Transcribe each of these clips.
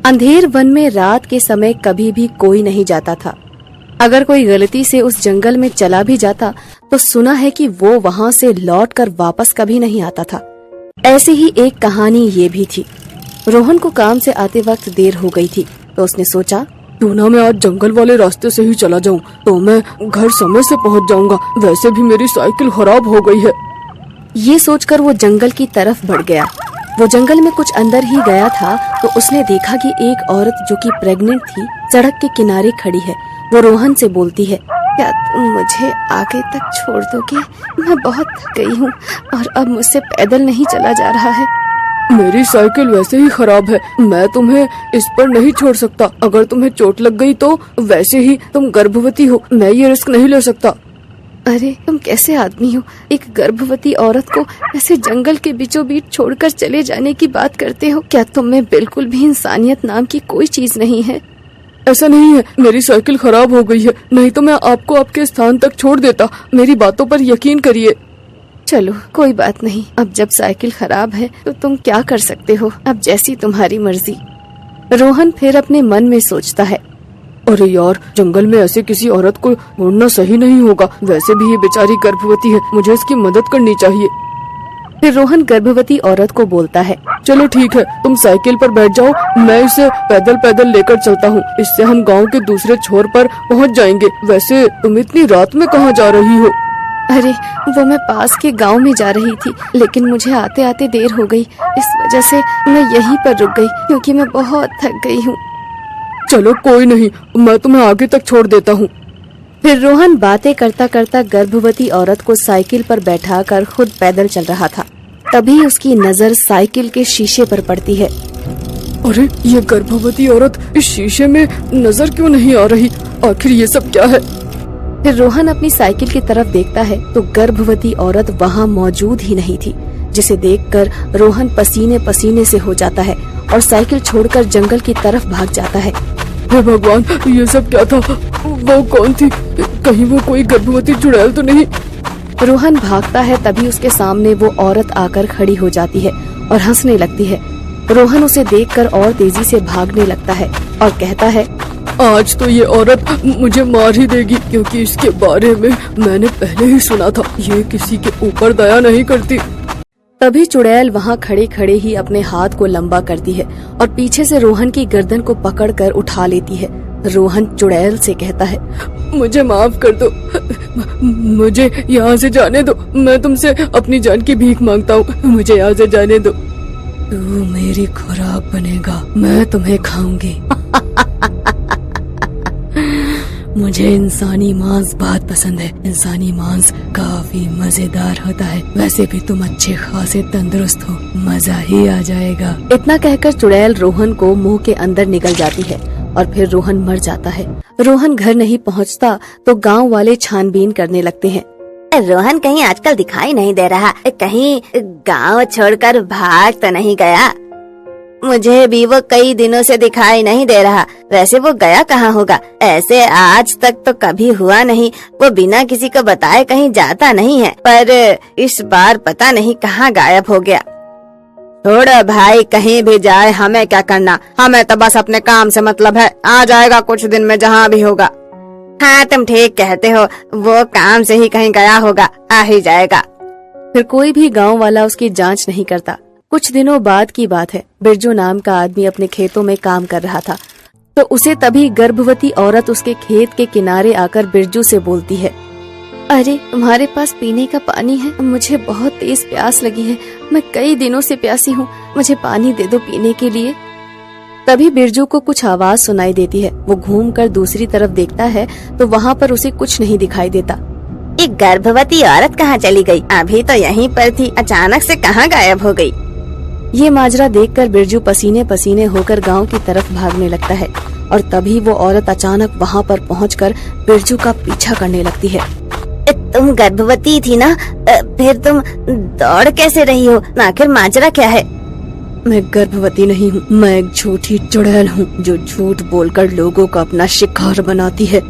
अंधेर वन में रात के समय कभी भी कोई नहीं जाता था। अगर कोई गलती से उस जंगल में चला भी जाता तो सुना है कि वो वहाँ से लौटकर वापस कभी नहीं आता था। ऐसी ही एक कहानी ये भी थी। रोहन को काम से आते वक्त देर हो गई थी तो उसने सोचा, क्यों ना मैं आज जंगल वाले रास्ते से ही चला जाऊं, तो मैं घर समय से पहुंच जाऊंगा। वैसे भी मेरी साइकिल खराब हो गई है। ये सोचकर वो जंगल की तरफ बढ़ गया। वो जंगल में कुछ अंदर ही गया था तो उसने देखा कि एक औरत जो कि प्रेग्नेंट थी सड़क के किनारे खड़ी है। वो रोहन से बोलती है, क्या तुम मुझे आगे तक छोड़ दोगे? मैं बहुत थक गई हूँ और अब मुझसे पैदल नहीं चला जा रहा है। मेरी साइकिल वैसे ही खराब है, मैं तुम्हें इस पर नहीं छोड़ सकता। अगर तुम्हें चोट लग गई तो वैसे ही तुम गर्भवती हो, मैं ये रिस्क नहीं ले सकता। अरे तुम कैसे आदमी हो, एक गर्भवती औरत को ऐसे जंगल के बीचों बीच छोड़कर चले जाने की बात करते हो? क्या तुम में बिल्कुल भी इंसानियत नाम की कोई चीज नहीं है? ऐसा नहीं है, मेरी साइकिल खराब हो गई है, नहीं तो मैं आपको आपके स्थान तक छोड़ देता। मेरी बातों पर यकीन करिए। चलो कोई बात नहीं, अब जब साइकिल खराब है तो तुम क्या कर सकते हो, अब जैसी तुम्हारी मर्जी। रोहन फिर अपने मन में सोचता है, अरे यार, जंगल में ऐसे किसी औरत को छोड़ना सही नहीं होगा। वैसे भी ये बेचारी गर्भवती है, मुझे इसकी मदद करनी चाहिए। फिर रोहन गर्भवती औरत को बोलता है, चलो ठीक है, तुम साइकिल पर बैठ जाओ, मैं इसे पैदल पैदल लेकर चलता हूँ। इससे हम गांव के दूसरे छोर पर पहुँच जाएंगे। वैसे तुम इतनी रात में कहाँ जा रही हो? अरे वो मैं पास के गांव में जा रही थी, लेकिन मुझे आते आते देर हो गई, इस वजह से मैं यहीं पर रुक गई क्योंकि मैं बहुत थक गई हूँ। चलो कोई नहीं, मैं तुम्हें आगे तक छोड़ देता हूँ। फिर रोहन बातें करता करता गर्भवती औरत को साइकिल पर बैठाकर खुद पैदल चल रहा था। तभी उसकी नजर साइकिल के शीशे पर पड़ती है। अरे ये गर्भवती औरत इस शीशे में नजर क्यों नहीं आ रही? आखिर ये सब क्या है? फिर रोहन अपनी साइकिल की तरफ देखता है तो गर्भवती औरत वहाँ मौजूद ही नहीं थी, जिसे देखकर रोहन पसीने पसीने से हो जाता है और साइकिल छोड़कर जंगल की तरफ भाग जाता है। हे भगवान, ये सब क्या था? वो कौन थी? कहीं वो कोई गर्भवती चुड़ैल तो नहीं? रोहन भागता है, तभी उसके सामने वो औरत आकर खड़ी हो जाती है और हंसने लगती है। रोहन उसे देखकर और तेजी से भागने लगता है और कहता है, आज तो ये औरत मुझे मार ही देगी, क्योंकि इसके बारे में मैंने पहले ही सुना था। ये किसी के ऊपर दया नहीं करती। तभी चुड़ैल वहाँ खड़े खड़े ही अपने हाथ को लंबा करती है और पीछे से रोहन की गर्दन को पकड़कर उठा लेती है। रोहन चुड़ैल से कहता है, मुझे माफ कर दो, मुझे यहाँ से जाने दो। मैं तुमसे अपनी जान की भीख मांगता हूँ, मुझे यहाँ से जाने दो। तू मेरी खुराक बनेगा, मैं तुम्हें खाऊंगी। मुझे इंसानी मांस बहुत पसंद है। इंसानी मांस काफी मजेदार होता है। वैसे भी तुम अच्छे खासे तंदुरुस्त हो, मजा ही आ जाएगा। इतना कहकर चुड़ैल रोहन को मुंह के अंदर निकल जाती है और फिर रोहन मर जाता है। रोहन घर नहीं पहुंचता तो गांव वाले छानबीन करने लगते हैं। रोहन कहीं आजकल दिखाई नहीं दे रहा, कहीं गांव छोड़कर भाग तो नहीं गया? मुझे भी वो कई दिनों से दिखाई नहीं दे रहा। वैसे वो गया कहाँ होगा? ऐसे आज तक तो कभी हुआ नहीं। वो बिना किसी को बताए कहीं जाता नहीं है, पर इस बार पता नहीं कहाँ गायब हो गया। छोड़ो भाई, कहीं भी जाए हमें क्या करना, हमें तो बस अपने काम से मतलब है। आ जाएगा कुछ दिन में जहाँ भी होगा। हाँ तुम ठीक कहते हो, वो काम से ही कहीं गया होगा, आ ही जाएगा। फिर कोई भी गांव वाला उसकी जांच नहीं करता। कुछ दिनों बाद की बात है। बिरजू नाम का आदमी अपने खेतों में काम कर रहा था तो उसे तभी गर्भवती औरत उसके खेत के किनारे आकर बिरजू से बोलती है, अरे तुम्हारे पास पीने का पानी है? मुझे बहुत तेज प्यास लगी है, मैं कई दिनों से प्यासी हूँ, मुझे पानी दे दो पीने के लिए। तभी बिरजू को कुछ आवाज सुनाई देती है। वो घूमकर दूसरी तरफ देखता है तो वहाँ पर उसे कुछ नहीं दिखाई देता। एक गर्भवती औरत कहाँ चली गई? अभी तो यहीं पर थी, अचानक से कहाँ गायब हो गई? ये माजरा देखकर बिरजू पसीने पसीने होकर गांव की तरफ भागने लगता है और तभी वो औरत अचानक वहाँ पर पहुंचकर बिरजू का पीछा करने लगती है। तुम गर्भवती थी ना, फिर तुम दौड़ कैसे रही हो? आखिर माजरा क्या है? मैं गर्भवती नहीं हूँ, मैं एक झूठी चुड़ैल हूँ जो झूठ बोलकर लोगों को अपना शिकार बनाती है।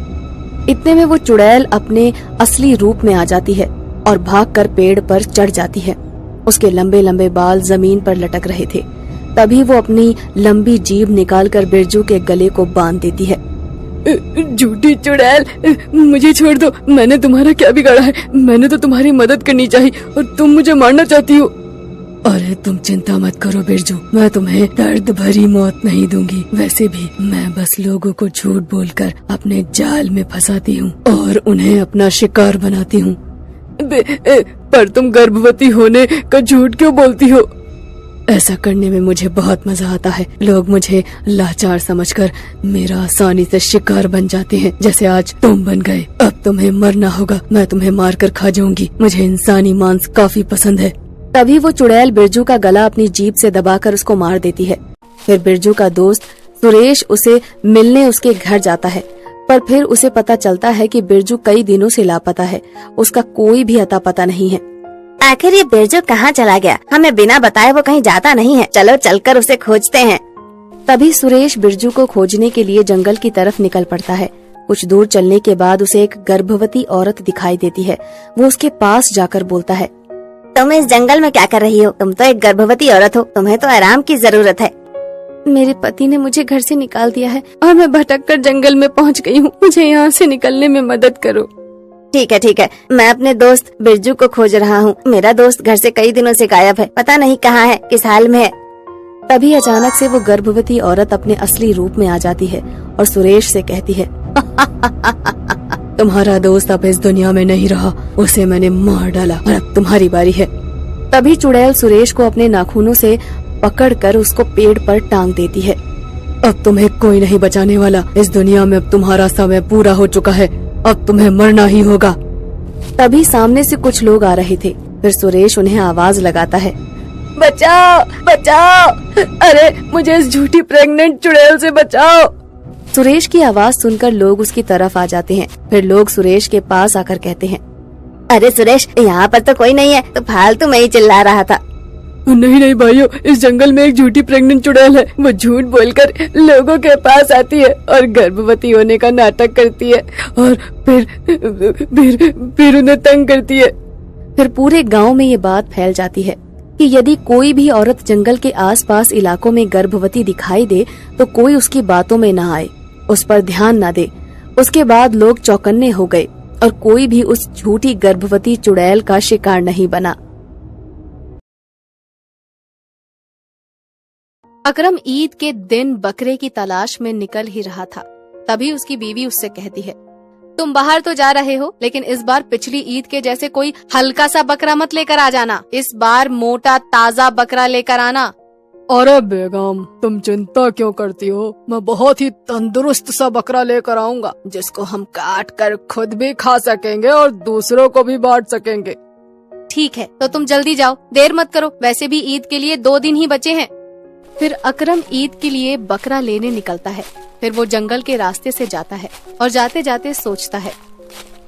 इतने में वो चुड़ैल अपने असली रूप में आ जाती है और भागकर पेड़ पर चढ़ जाती है। उसके लंबे लंबे बाल जमीन पर लटक रहे थे। तभी वो अपनी लंबी जीभ निकालकर बिरजू के गले को बांध देती है। झूठी चुड़ैल, मुझे छोड़ दो। मैंने तुम्हारा क्या बिगाड़ा है? मैंने तो तुम्हारी मदद करनी चाहिए और तुम मुझे मारना चाहती हो। अरे तुम चिंता मत करो बिरजू, मैं तुम्हें दर्द भरी मौत नहीं दूंगी। वैसे भी मैं बस लोगों को झूठ बोलकर अपने जाल में फंसाती हूँ और उन्हें अपना शिकार बनाती हूँ। पर तुम गर्भवती होने का झूठ क्यों बोलती हो? ऐसा करने में मुझे बहुत मजा आता है। लोग मुझे लाचार समझकर मेरा आसानी से शिकार बन जाते हैं, जैसे आज तुम बन गए। अब तुम्हें मरना होगा, मैं तुम्हें मारकर खा जाऊंगी। मुझे इंसानी मांस काफी पसंद है। तभी वो चुड़ैल बिरजू का गला अपनी जीभ से दबाकर उसको मार देती है। फिर बिरजू का दोस्त सुरेश उसे मिलने उसके घर जाता है, पर फिर उसे पता चलता है कि बिरजू कई दिनों से लापता है। उसका कोई भी अता पता नहीं है। आखिर ये बिरजू कहाँ चला गया? हमें बिना बताए वो कहीं जाता नहीं है। चलो चलकर उसे खोजते हैं। तभी सुरेश बिरजू को खोजने के लिए जंगल की तरफ निकल पड़ता है। कुछ दूर चलने के बाद उसे एक गर्भवती औरत दिखाई देती है। वो उसके पास जाकर बोलता है, तुम इस जंगल में क्या कर रही हो? तुम तो एक गर्भवती औरत हो, तुम्हें तो आराम की जरूरत है। मेरे पति ने मुझे घर से निकाल दिया है और मैं भटक कर जंगल में पहुंच गई हूँ। मुझे यहाँ से निकलने में मदद करो। ठीक है, मैं अपने दोस्त बिरजू को खोज रहा हूँ। मेरा दोस्त घर से कई दिनों से गायब है, पता नहीं कहाँ है, किस हाल में है। तभी अचानक से वो गर्भवती औरत अपने असली रूप में आ जाती है और सुरेश से कहती है, तुम्हारा दोस्त अब इस दुनिया में नहीं रहा, उसे मैंने मार डाला और अब तुम्हारी बारी है। तभी चुड़ैल सुरेश को अपने नाखूनों से पकड़कर उसको पेड़ पर टांग देती है। अब तुम्हें कोई नहीं बचाने वाला। इस दुनिया में अब तुम्हारा समय पूरा हो चुका है, अब तुम्हें मरना ही होगा। तभी सामने से कुछ लोग आ रहे थे। फिर सुरेश उन्हें आवाज लगाता है, बचाओ बचाओ, अरे मुझे इस झूठी प्रेग्नेंट चुड़ैल से बचाओ। सुरेश की आवाज सुनकर लोग उसकी तरफ आ जाते हैं। फिर लोग सुरेश के पास आकर कहते हैं, अरे सुरेश, यहाँ पर तो कोई नहीं है, तो फालतू में ही चिल्ला रहा था। नहीं भाइयों, इस जंगल में एक झूठी प्रेग्नेंट चुड़ैल है। वो झूठ बोलकर लोगों के पास आती है और गर्भवती होने का नाटक करती है और फिर उन्हें तंग करती है। फिर पूरे गांव में ये बात फैल जाती है कि यदि कोई भी औरत जंगल के आसपास इलाकों में गर्भवती दिखाई दे तो कोई उसकी बातों में न आए, उस पर ध्यान न दे। उसके बाद लोग चौकन्ने हो गए और कोई भी उस झूठी गर्भवती चुड़ैल का शिकार नहीं बना। अकरम ईद के दिन बकरे की तलाश में निकल ही रहा था। तभी उसकी बीवी उससे कहती है, तुम बाहर तो जा रहे हो, लेकिन इस बार पिछली ईद के जैसे कोई हल्का सा बकरा मत लेकर आ जाना। इस बार मोटा ताजा बकरा लेकर आना। अरे बेगम, तुम चिंता क्यों करती हो? मैं बहुत ही तंदुरुस्त सा बकरा लेकर आऊंगा, जिसको हम काट कर खुद भी खा सकेंगे और दूसरों को भी बांट सकेंगे। ठीक है, तो तुम जल्दी जाओ, देर मत करो। वैसे भी ईद के लिए 2 दिन ही बचे हैं। फिर अकरम ईद के लिए बकरा लेने निकलता है। फिर वो जंगल के रास्ते से जाता है और जाते जाते सोचता है,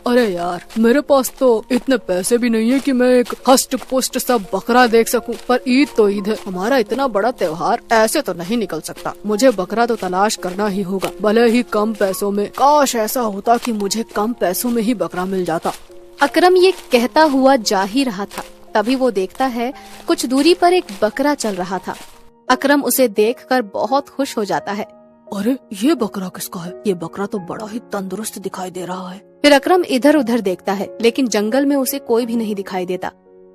अरे यार, मेरे पास तो इतने पैसे भी नहीं है कि मैं एक हष्ट पुष्ट सा बकरा देख सकूं। पर ईद तो ईद है, हमारा इतना बड़ा त्योहार ऐसे तो नहीं निकल सकता। मुझे बकरा तो तलाश करना ही होगा, भले ही कम पैसों में। काश ऐसा होता कि मुझे कम पैसों में ही बकरा मिल जाता। अकरम ये कहता हुआ जा ही रहा था, तभी वो देखता है कुछ दूरी पर एक बकरा चल रहा था। अकरम उसे देखकर बहुत खुश हो जाता है। अरे ये बकरा किसका है? ये बकरा तो बड़ा ही तंदुरुस्त दिखाई दे रहा है। फिर अकरम इधर उधर देखता है, लेकिन जंगल में उसे कोई भी नहीं दिखाई देता।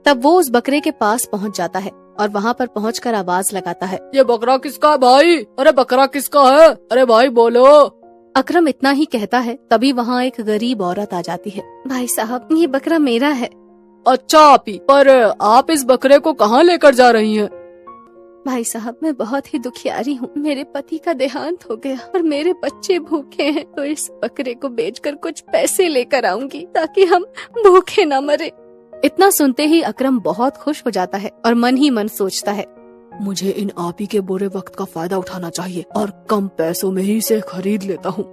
तब वो उस बकरे के पास पहुंच जाता है और वहां पर पहुंचकर आवाज लगाता है, ये बकरा किसका है भाई? अरे बकरा किसका है? अरे भाई बोलो। अकरम इतना ही कहता है, तभी वहाँ एक गरीब औरत आ जाती है। भाई साहब, ये बकरा मेरा है। अच्छा आपी, पर आप इस बकरे को कहाँ लेकर जा रही हैं? भाई साहब, मैं बहुत ही दुखियारी हूँ। मेरे पति का देहांत हो गया और मेरे बच्चे भूखे हैं, तो इस बकरे को बेचकर कुछ पैसे लेकर आऊंगी ताकि हम भूखे न मरे। इतना सुनते ही अकरम बहुत खुश हो जाता है और मन ही मन सोचता है, मुझे इन आपी के बुरे वक्त का फायदा उठाना चाहिए और कम पैसों में ही इसे खरीद लेता हूँ।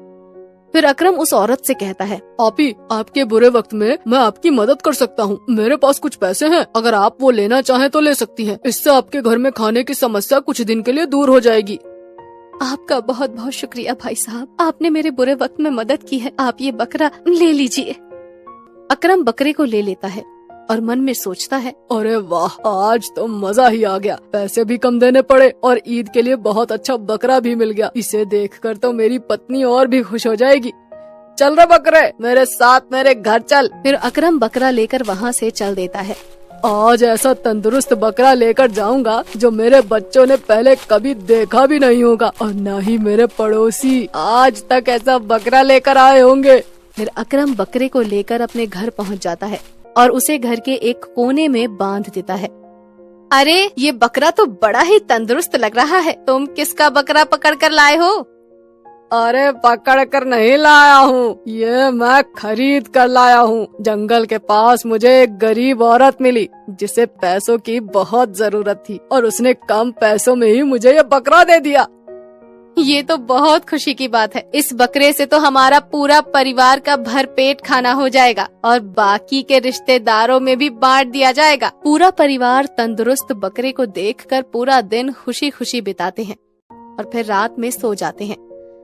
फिर अकरम उस औरत से कहता है, आपी, आपके बुरे वक्त में मैं आपकी मदद कर सकता हूँ। मेरे पास कुछ पैसे हैं, अगर आप वो लेना चाहें तो ले सकती हैं। इससे आपके घर में खाने की समस्या कुछ दिन के लिए दूर हो जाएगी। आपका बहुत बहुत शुक्रिया भाई साहब, आपने मेरे बुरे वक्त में मदद की है। आप ये बकरा ले लीजिए। अकरम बकरे को ले लेता है और मन में सोचता है, अरे वाह, आज तो मजा ही आ गया। पैसे भी कम देने पड़े और ईद के लिए बहुत अच्छा बकरा भी मिल गया। इसे देखकर तो मेरी पत्नी और भी खुश हो जाएगी। चल रे बकरे, मेरे साथ मेरे घर चल। फिर अकरम बकरा लेकर वहाँ से चल देता है। आज ऐसा तंदुरुस्त बकरा लेकर जाऊंगा जो मेरे बच्चों ने पहले कभी देखा भी नहीं होगा और न ही मेरे पड़ोसी आज तक ऐसा बकरा लेकर आए होंगे। फिर अकरम बकरे को लेकर अपने घर पहुँच जाता है और उसे घर के एक कोने में बांध देता है। अरे ये बकरा तो बड़ा ही तंदुरुस्त लग रहा है, तुम किसका बकरा पकड़ कर लाए हो? अरे पकड़ कर नहीं लाया हूँ, ये मैं खरीद कर लाया हूँ। जंगल के पास मुझे एक गरीब औरत मिली जिसे पैसों की बहुत जरूरत थी और उसने कम पैसों में ही मुझे ये बकरा दे दिया। ये तो बहुत खुशी की बात है। इस बकरे से तो हमारा पूरा परिवार का भरपेट खाना हो जाएगा और बाकी के रिश्तेदारों में भी बांट दिया जाएगा। पूरा परिवार तंदुरुस्त बकरे को देखकर पूरा दिन खुशी खुशी बिताते हैं और फिर रात में सो जाते हैं।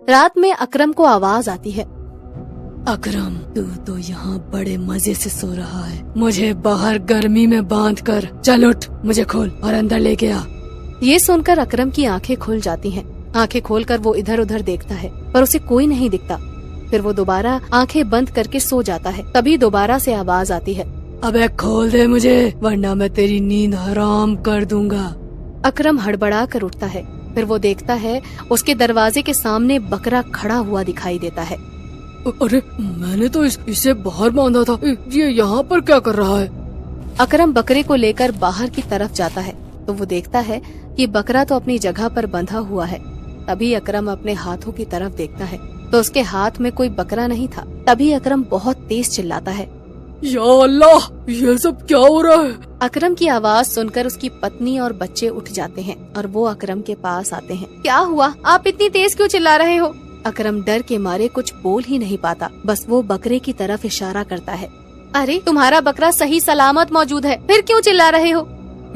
रात में अकरम को आवाज आती है, अकरम, तू तो यहाँ बड़े मजे से सो रहा है, मुझे बाहर गर्मी में बांध कर चल उठ, मुझे खोल और अंदर लेके आ। ये सुनकर अकरम की आंखें खुल जाती हैं। आंखें खोलकर वो इधर उधर देखता है पर उसे कोई नहीं दिखता। फिर वो दोबारा आंखें बंद करके सो जाता है। तभी दोबारा से आवाज आती है, अबे खोल दे मुझे वरना मैं तेरी नींद हराम कर दूंगा। अकरम हड़बड़ा कर उठता है। फिर वो देखता है उसके दरवाजे के सामने बकरा खड़ा हुआ दिखाई देता है। अरे मैंने तो इसे बाहर बांधा था, ये यहाँ पर क्या कर रहा है? अकरम बकरे को लेकर बाहर की तरफ जाता है तो वो देखता है कि बकरा तो अपनी जगह पर बंधा हुआ है। तभी अकरम अपने हाथों की तरफ देखता है तो उसके हाथ में कोई बकरा नहीं था। तभी अकरम बहुत तेज चिल्लाता है, या अल्लाह, ये सब क्या हो रहा है? अकरम की आवाज सुनकर उसकी पत्नी और बच्चे उठ जाते हैं और वो अकरम के पास आते हैं। क्या हुआ, आप इतनी तेज क्यों चिल्ला रहे हो? अकरम डर के मारे कुछ बोल ही नहीं पाता, बस वो बकरे की तरफ इशारा करता है। अरे तुम्हारा बकरा सही सलामत मौजूद है, फिर क्यों चिल्ला रहे हो?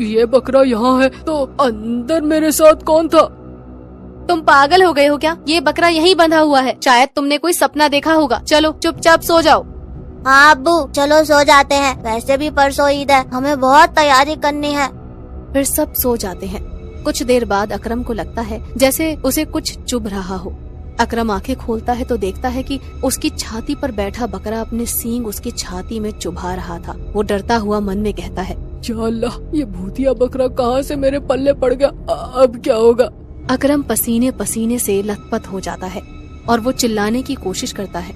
ये बकरा यहाँ है तो अंदर मेरे साथ कौन था? तुम पागल हो गए हो क्या? ये बकरा यहीं बंधा हुआ है, शायद तुमने कोई सपना देखा होगा। चलो चुपचाप सो जाओ। हाँ अब्बू, चलो सो जाते हैं, वैसे भी परसों ईद है, हमें बहुत तैयारी करनी है। फिर सब सो जाते हैं। कुछ देर बाद अकरम को लगता है जैसे उसे कुछ चुभ रहा हो। अकरम आंखें खोलता है तो देखता है कि उसकी छाती पर बैठा बकरा अपने सींग उसकी छाती में चुभा रहा था। वो डरता हुआ मन में कहता है, या अल्लाह, ये भूतिया बकरा कहाँ से मेरे पल्ले पड़ गया, अब क्या होगा? अकरम पसीने पसीने से लथपथ हो जाता है और वो चिल्लाने की कोशिश करता है,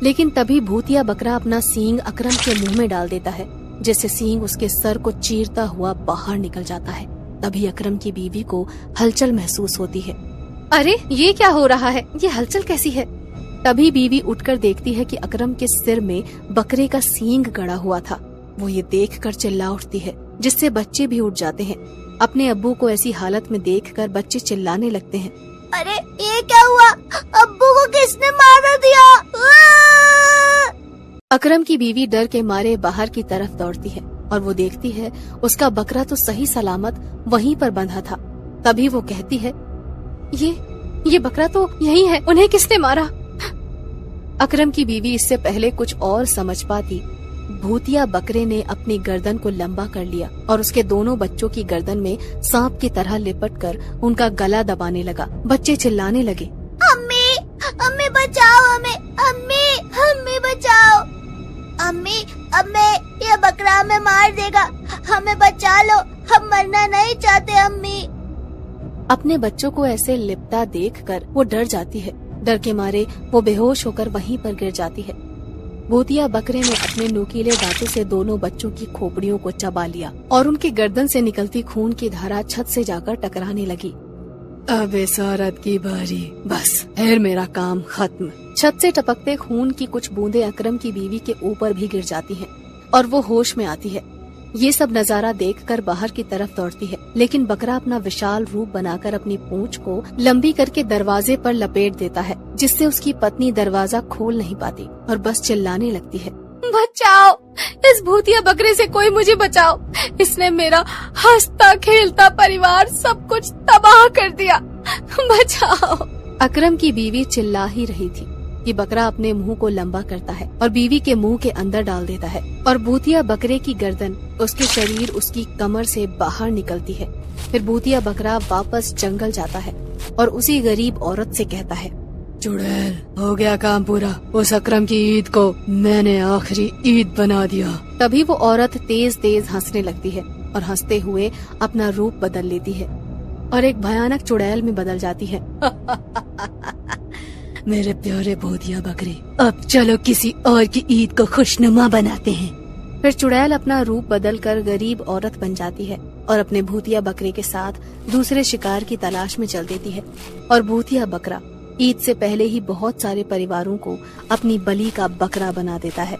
लेकिन तभी भूतिया बकरा अपना सींग अकरम के मुंह में डाल देता है, जिससे सींग उसके सर को चीरता हुआ बाहर निकल जाता है। तभी अकरम की बीवी को हलचल महसूस होती है। अरे ये क्या हो रहा है, ये हलचल कैसी है? तभी बीवी उठकर देखती है कि अकरम के सिर में बकरे का सींग गड़ा हुआ था। वो ये देखकर चिल्ला उठती है, जिससे बच्चे भी उठ जाते हैं। अपने अब्बू को ऐसी हालत में देखकर बच्चे चिल्लाने लगते हैं, अरे ये क्या हुआ, अब्बू को किसने मार दिया? अकरम की बीवी डर के मारे बाहर की तरफ दौड़ती है और वो देखती है उसका बकरा तो सही सलामत वहीं पर बंधा था। तभी वो कहती है, ये बकरा तो यही है, उन्हें किसने मारा? अकरम की बीवी इससे पहले कुछ और समझ पाती, भूतिया बकरे ने अपनी गर्दन को लंबा कर लिया और उसके दोनों बच्चों की गर्दन में सांप की तरह लिपटकर उनका गला दबाने लगा। बच्चे चिल्लाने लगे, अम्मी, अम्मी बचाओ हमें, अम्मी, अम्मी बचाओ, अम्मी, अम्मी, ये बकरा हमें मार देगा, हमें बचा लो, हम मरना नहीं चाहते अम्मी। अपने बच्चों को ऐसे लिपटा देखकर वो डर जाती है। डर के मारे वो बेहोश होकर वहीं पर गिर जाती है। भूतिया बकरे ने अपने नुकीले दांतों से दोनों बच्चों की खोपड़ियों को चबा लिया और उनकी गर्दन से निकलती खून की धारा छत से जाकर टकराने लगी। अब इस औरत की बारी, बस फिर मेरा काम खत्म। छत से टपकते खून की कुछ बूंदें अकरम की बीवी के ऊपर भी गिर जाती हैं और वो होश में आती है। ये सब नजारा देखकर बाहर की तरफ दौड़ती है, लेकिन बकरा अपना विशाल रूप बनाकर अपनी पूंछ को लंबी करके दरवाजे पर लपेट देता है, जिससे उसकी पत्नी दरवाजा खोल नहीं पाती और बस चिल्लाने लगती है, बचाओ, इस भूतिया बकरे से कोई मुझे बचाओ, इसने मेरा हंसता खेलता परिवार सब कुछ तबाह कर दिया, बचाओ। अकरम की बीवी चिल्ला ही रही थी कि बकरा अपने मुंह को लंबा करता है और बीवी के मुंह के अंदर डाल देता है और भूतिया बकरे की गर्दन उसके शरीर उसकी कमर से बाहर निकलती है। फिर भूतिया बकरा वापस जंगल जाता है और उसी गरीब औरत से कहता है, चुड़ैल, हो गया काम पूरा। उस अकरम की ईद को मैंने आखिरी ईद बना दिया। तभी वो औरत तेज तेज हंसने लगती है और हंसते हुए अपना रूप बदल लेती है और एक भयानक चुड़ैल में बदल जाती है। मेरे प्यारे भूतिया बकरे, अब चलो किसी और की ईद को खुशनुमा बनाते हैं। फिर चुड़ैल अपना रूप बदलकर गरीब औरत बन जाती है और अपने भूतिया बकरे के साथ दूसरे शिकार की तलाश में चल देती है। और भूतिया बकरा ईद से पहले ही बहुत सारे परिवारों को अपनी बलि का बकरा बना देता है।